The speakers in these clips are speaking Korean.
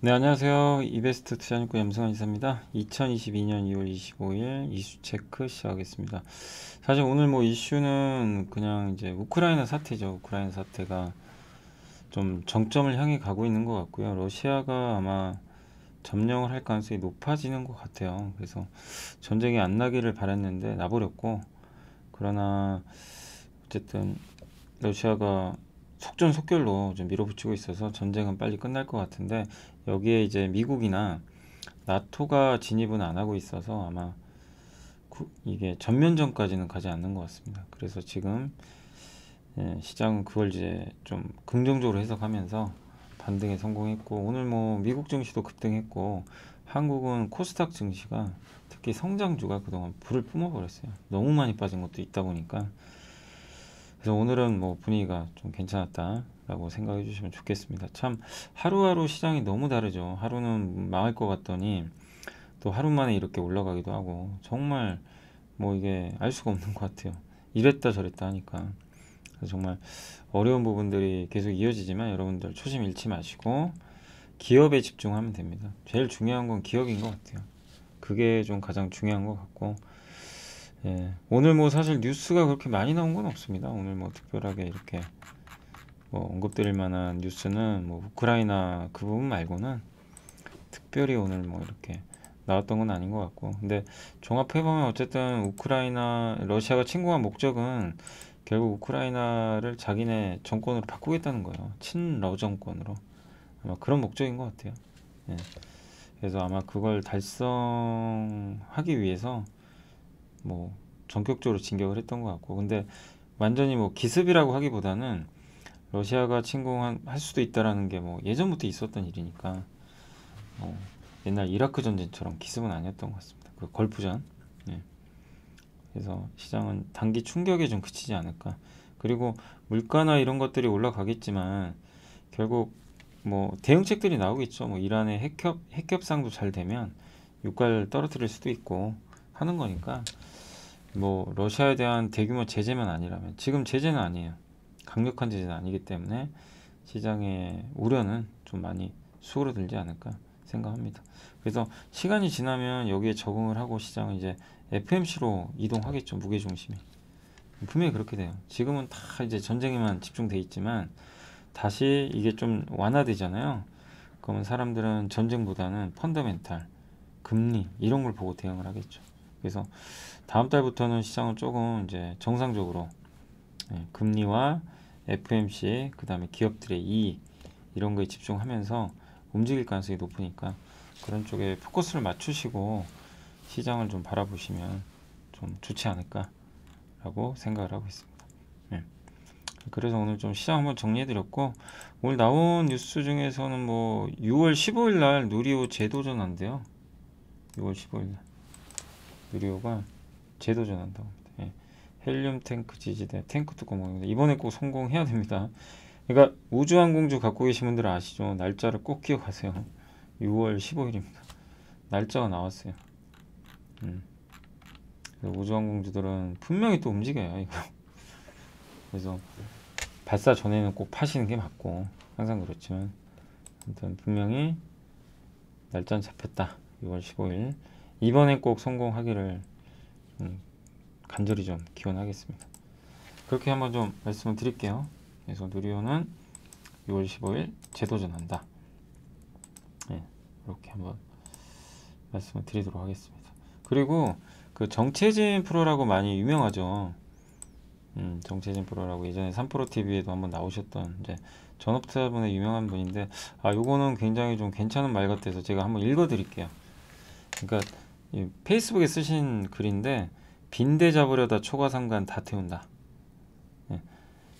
네, 안녕하세요. 이베스트 투자증권 염승환 이사입니다. 2022년 2월 25일 이슈 체크 시작하겠습니다. 사실 오늘 뭐 이슈는 그냥 이제 우크라이나 사태죠. 우크라이나 사태가 좀 정점을 향해 가고 있는 것 같고요. 러시아가 아마 점령을 할 가능성이 높아지는 것 같아요. 그래서 전쟁이 안 나기를 바랐는데 나버렸고, 그러나 어쨌든 러시아가 속전속결로 좀 밀어붙이고 있어서 전쟁은 빨리 끝날 것 같은데, 여기에 이제 미국이나 나토가 진입은 안 하고 있어서 아마 이게 전면전까지는 가지 않는 것 같습니다. 그래서 지금 시장은 그걸 이제 좀 긍정적으로 해석하면서 반등에 성공했고, 오늘 뭐 미국 증시도 급등했고, 한국은 코스닥 증시가 특히 성장주가 그동안 불을 뿜어버렸어요. 너무 많이 빠진 것도 있다 보니까. 그래서 오늘은 뭐 분위기가 좀 괜찮았다라고 생각해 주시면 좋겠습니다. 참 하루하루 시장이 너무 다르죠. 하루는 망할 것 같더니 또 하루 만에 이렇게 올라가기도 하고, 정말 뭐 이게 알 수가 없는 것 같아요. 이랬다 저랬다 하니까. 그래서 정말 어려운 부분들이 계속 이어지지만, 여러분들 초심 잃지 마시고 기업에 집중하면 됩니다. 제일 중요한 건 기업인 것 같아요. 그게 좀 가장 중요한 것 같고, 오늘 뭐 사실 뉴스가 그렇게 많이 나온 건 없습니다. 오늘 뭐 특별하게 이렇게 뭐 언급드릴 만한 뉴스는 뭐 우크라이나 그 부분 말고는 특별히 오늘 뭐 이렇게 나왔던 건 아닌 것 같고, 근데 종합해보면 어쨌든 러시아가 침공한 목적은 결국 우크라이나를 자기네 정권으로 바꾸겠다는 거예요. 친러 정권으로. 아마 그런 목적인 것 같아요. 예. 그래서 아마 그걸 달성하기 위해서 뭐 전격적으로 진격을 했던 것 같고, 근데 완전히 뭐 기습이라고 하기보다는 러시아가 침공할 수도 있다라는 게 뭐 예전부터 있었던 일이니까, 뭐 옛날 이라크 전쟁처럼 기습은 아니었던 것 같습니다. 그 걸프전. 예. 그래서 시장은 단기 충격에 좀 그치지 않을까. 그리고 물가나 이런 것들이 올라가겠지만 결국 뭐 대응책들이 나오겠죠. 뭐 이란의 핵협상도 잘 되면 유가를 떨어뜨릴 수도 있고 하는 거니까, 뭐 러시아에 대한 대규모 제재만 아니라면, 지금 제재는 아니에요. 강력한 제재는 아니기 때문에 시장의 우려는 좀 많이 수그러들지 않을까 생각합니다. 그래서 시간이 지나면 여기에 적응을 하고 시장은 이제 FMC로 이동하겠죠. 무게중심이 분명히 그렇게 돼요. 지금은 다 이제 전쟁에만 집중돼 있지만 다시 이게 좀 완화되잖아요. 그러면 사람들은 전쟁보다는 펀더멘탈, 금리 이런 걸 보고 대응을 하겠죠. 그래서 다음 달부터는 시장은 조금 이제 정상적으로 금리와 FMC, 그 다음에 기업들의 이익 이런 거에 집중하면서 움직일 가능성이 높으니까 그런 쪽에 포커스를 맞추시고 시장을 좀 바라보시면 좀 좋지 않을까라고 생각을 하고 있습니다. 네. 그래서 오늘 좀 시장 한번 정리해드렸고, 오늘 나온 뉴스 중에서는 뭐 6월 15일 날 누리호 재도전한대요. 6월 15일 날 누리호가 재도전한다고 합니다. 헬륨 탱크 지지대 탱크 뚜껑입니다. 이번에 꼭 성공해야 됩니다. 그러니까 우주항공주 갖고 계신 분들은 아시죠? 날짜를 꼭 기억하세요. 6월 15일입니다. 날짜가 나왔어요. 우주항공주들은 분명히 또 움직여요, 이거. 그래서 발사 전에는 꼭 파시는 게 맞고, 항상 그렇지만 아무튼 분명히 날짜는 잡혔다. 6월 15일. 이번엔 꼭 성공하기를 간절히 좀 기원하겠습니다. 그렇게 한번 좀 말씀을 드릴게요. 그래서 누리호는 6월 15일 재도전한다. 이렇게 한번 말씀을 드리도록 하겠습니다. 그리고 그 정채진 프로라고 많이 유명하죠. 정채진 프로라고 예전에 3프로TV에도 한번 나오셨던 이제 전업투자분의 유명한 분인데, 요거는 굉장히 좀 괜찮은 말 같아서 제가 한번 읽어 드릴게요. 그러니까 페이스북에 쓰신 글인데, 빈대 잡으려다 초과상관 다 태운다.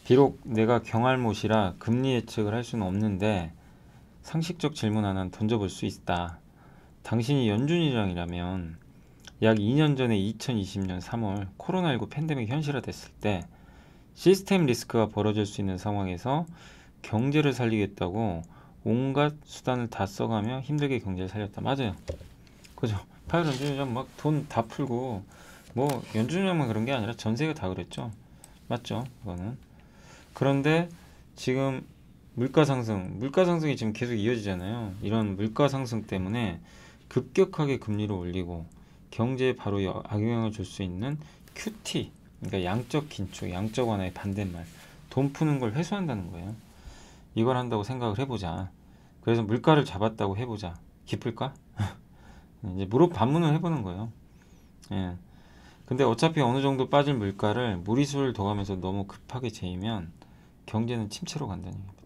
비록 내가 경알못이라 금리 예측을 할 수는 없는데 상식적 질문 하나는 던져볼 수 있다. 당신이 연준이랑이라면 약 2년 전에 2020년 3월 코로나19 팬데믹 현실화됐을 때 시스템 리스크가 벌어질 수 있는 상황에서 경제를 살리겠다고 온갖 수단을 다 써가며 힘들게 경제를 살렸다. 맞아요. 그죠? 파월 연준이랑 막 돈 다 풀고, 뭐 연준이랑만 그런 게 아니라 전 세계가 다 그랬죠. 맞죠? 그거는. 그런데 지금 물가 상승이 지금 계속 이어지잖아요. 이런 물가 상승 때문에 급격하게 금리를 올리고 경제에 바로 악영향을 줄 수 있는 QT, 그러니까 양적 긴축, 양적 완화의 반대말, 돈 푸는 걸 회수한다는 거예요. 이걸 한다고 생각을 해보자. 그래서 물가를 잡았다고 해보자. 기쁠까? 이제 무릎 반문을 해보는 거예요. 예. 근데 어차피 어느 정도 빠질 물가를 무리수를 둬가면서 너무 급하게 재이면 경제는 침체로 간다는 얘기입니다.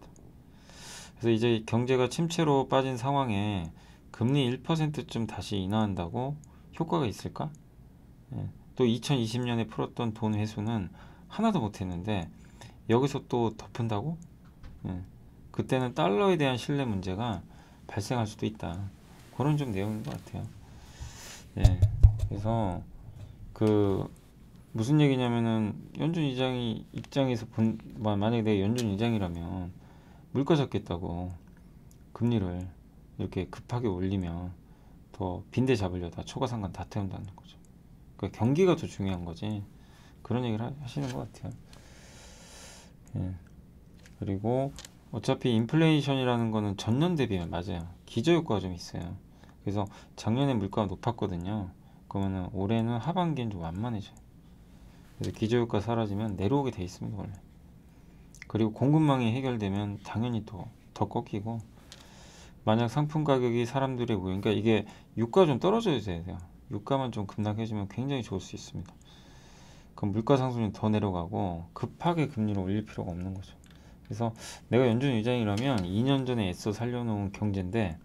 그래서 이제 경제가 침체로 빠진 상황에 금리 1%쯤 다시 인하한다고 효과가 있을까? 예. 또 2020년에 풀었던 돈 회수는 하나도 못했는데 여기서 또 덮은다고? 예. 그때는 달러에 대한 신뢰 문제가 발생할 수도 있다. 그런 좀 내용인 것 같아요. 예. 그래서 그 무슨 얘기냐면은 연준 의장이 입장에서 만약에 내가 연준 의장이라면 물가 잡겠다고 금리를 이렇게 급하게 올리면 더 빈대 잡으려다 초과상관 다 태운다는 거죠. 그러니까 경기가 더 중요한 거지. 그런 얘기를 하시는 것 같아요. 예. 그리고 어차피 인플레이션이라는 거는 전년 대비면 맞아요. 기저효과가 좀 있어요. 그래서 작년에 물가가 높았거든요. 그러면은 올해는 하반기엔 좀 완만해져요. 그래서 기저효과 사라지면 내려오게 돼 있습니다, 원래. 그리고 공급망이 해결되면 당연히 더 꺾이고, 만약 상품 가격이 사람들의 그러니까 이게 유가 좀 떨어져야 돼요. 유가만 좀 급락해주면 굉장히 좋을 수 있습니다. 그럼 물가 상승이 더 내려가고 급하게 금리를 올릴 필요가 없는 거죠. 그래서 내가 연준 의장이라면 2년 전에 애써 살려놓은 경제인데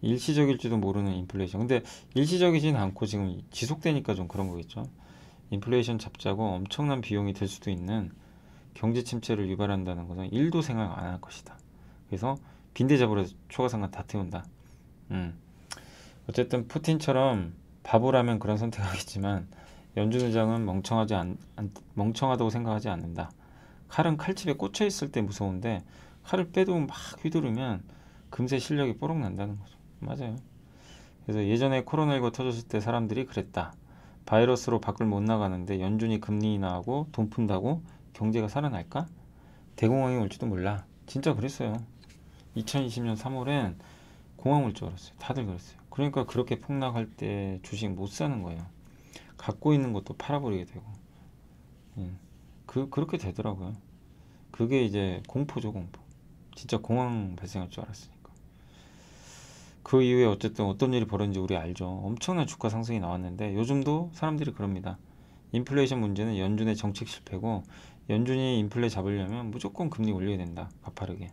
일시적일지도 모르는 인플레이션. 근데 일시적이진 않고 지금 지속되니까 좀 그런 거겠죠. 인플레이션 잡자고 엄청난 비용이 들 수도 있는 경제 침체를 유발한다는 것은 1도 생각 안 할 것이다. 그래서 빈대 잡으러 초과상관 다 태운다. 어쨌든 푸틴처럼 바보라면 그런 선택하겠지만 연준 의장은 멍청하다고 생각하지 않는다. 칼은 칼집에 꽂혀 있을 때 무서운데 칼을 빼도 막 휘두르면 금세 실력이 뽀록 난다는 거죠. 맞아요. 그래서 예전에 코로나19 터졌을 때 사람들이 그랬다. 바이러스로 밖을 못 나가는데 연준이 금리 인하하고 돈 푼다고 경제가 살아날까? 대공황이 올지도 몰라. 진짜 그랬어요. 2020년 3월엔 공황 올 줄 알았어요. 다들 그랬어요. 그러니까 그렇게 폭락할 때 주식 못 사는 거예요. 갖고 있는 것도 팔아버리게 되고. 그렇게 되더라고요. 그게 이제 공포죠, 공포. 진짜 공황 발생할 줄 알았으니까. 그 이후에 어쨌든 어떤 일이 벌어진지 우리 알죠. 엄청난 주가 상승이 나왔는데 요즘도 사람들이 그럽니다. 인플레이션 문제는 연준의 정책 실패고 연준이 인플레 잡으려면 무조건 금리 올려야 된다. 가파르게.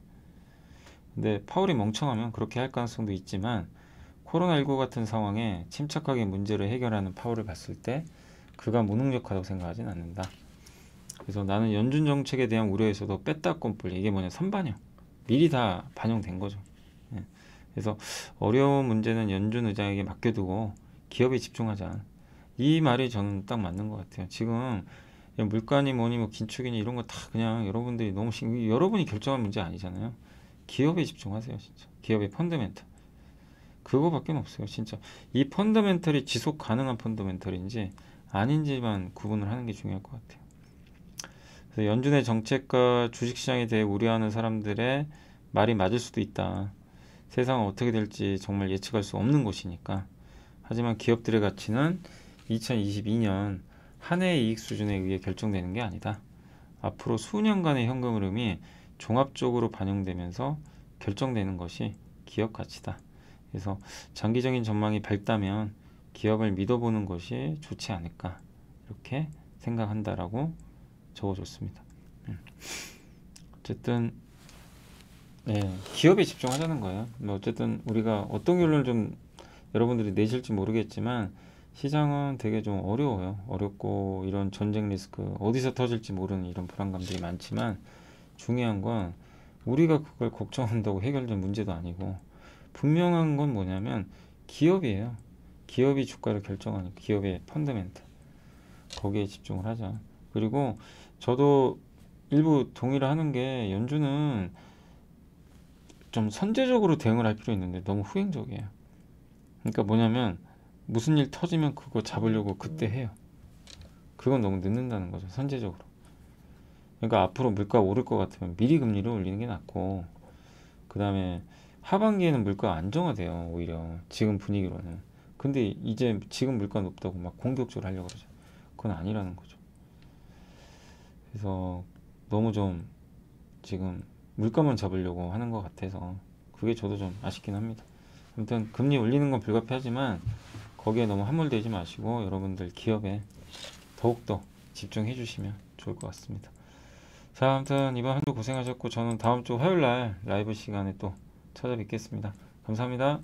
근데 파월이 멍청하면 그렇게 할 가능성도 있지만 코로나19 같은 상황에 침착하게 문제를 해결하는 파월을 봤을 때 그가 무능력하다고 생각하진 않는다. 그래서 나는 연준 정책에 대한 우려에서도 뺐다 꼼뿔 이게 뭐냐 선반영 미리 다 반영된 거죠. 예. 그래서 어려운 문제는 연준 의장에게 맡겨두고 기업에 집중하자. 이 말이 저는 딱 맞는 것 같아요. 지금 물가니 뭐니 뭐 긴축이니 이런 거 다 그냥 여러분들이 여러분이 결정할 문제 아니잖아요. 기업에 집중하세요. 진짜 기업의 펀더멘털 그거밖에 없어요. 진짜 이 펀더멘털이 지속 가능한 펀더멘털인지 아닌지만 구분을 하는 게 중요할 것 같아요. 그래서 연준의 정책과 주식시장에 대해 우려하는 사람들의 말이 맞을 수도 있다. 세상은 어떻게 될지 정말 예측할 수 없는 곳이니까. 하지만 기업들의 가치는 2022년 한 해의 이익 수준에 의해 결정되는 게 아니다. 앞으로 수년간의 현금 흐름이 종합적으로 반영되면서 결정되는 것이 기업 가치다. 그래서 장기적인 전망이 밝다면 기업을 믿어보는 것이 좋지 않을까 이렇게 생각한다라고 적어줬습니다. 어쨌든 기업에 집중하자는 거예요. 뭐 어쨌든 우리가 어떤 결론을 좀 여러분들이 내실지 모르겠지만 시장은 되게 좀 어려워요. 어렵고 이런 전쟁 리스크 어디서 터질지 모르는 이런 불안감들이 많지만 중요한 건 우리가 그걸 걱정한다고 해결된 문제도 아니고 분명한 건 뭐냐면 기업이에요. 기업이 주가를 결정하는 기업의 펀더멘트 거기에 집중을 하자. 그리고 저도 일부 동의를 하는 게 연준은 좀 선제적으로 대응을 할 필요 있는데 너무 후행적이에요. 그러니까 뭐냐면 무슨 일 터지면 그거 잡으려고 그때 해요. 그건 너무 늦는다는 거죠. 선제적으로. 그러니까 앞으로 물가 오를 것 같으면 미리 금리를 올리는 게 낫고, 그 다음에 하반기에는 물가 안정화돼요, 오히려 지금 분위기로는. 근데 이제 지금 물가 높다고 막 공격적으로 하려고 그러죠. 그건 아니라는 거죠. 그래서 너무 좀 지금 물가만 잡으려고 하는 것 같아서 그게 저도 좀 아쉽긴 합니다. 아무튼 금리 올리는 건 불가피하지만 거기에 너무 함몰되지 마시고 여러분들 기업에 더욱더 집중해 주시면 좋을 것 같습니다. 자, 아무튼 이번 한 주 고생하셨고 저는 다음 주 화요일 날 라이브 시간에 또 찾아뵙겠습니다. 감사합니다.